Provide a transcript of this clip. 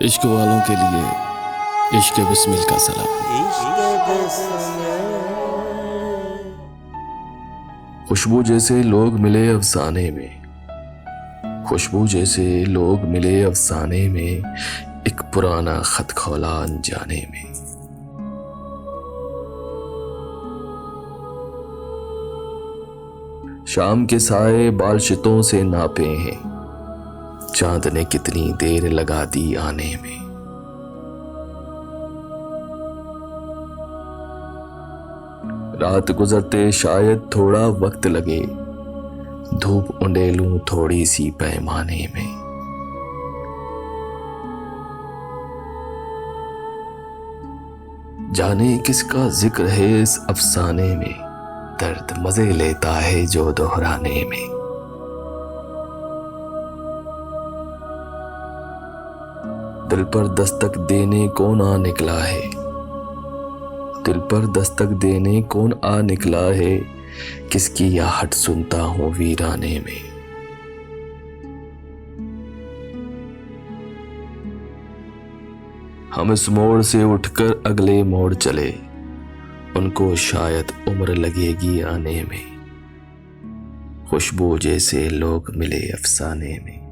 इश्क वालों के लिए इश्क बिस्मिल का सलाम। खुशबू जैसे लोग मिले अफसाने में, खुशबू जैसे लोग मिले अफसाने में, एक पुराना खत खोला अनजाने में। शाम के साए बालशितों से नापे हैं, चांद ने कितनी देर लगा दी आने में। रात गुजरते शायद थोड़ा वक्त लगे, धूप उंडेलूं थोड़ी सी पैमाने में। जाने किसका जिक्र है इस अफसाने में, दर्द मजे लेता है जो दोहराने में। दिल पर दस्तक देने कौन आ निकला है, दिल पर दस्तक देने कौन आ निकला है, किसकी आहट सुनता हूं वीराने में। हम इस मोड़ से उठकर अगले मोड़ चले, उनको शायद उम्र लगेगी आने में। खुशबू जैसे लोग मिले अफसाने में।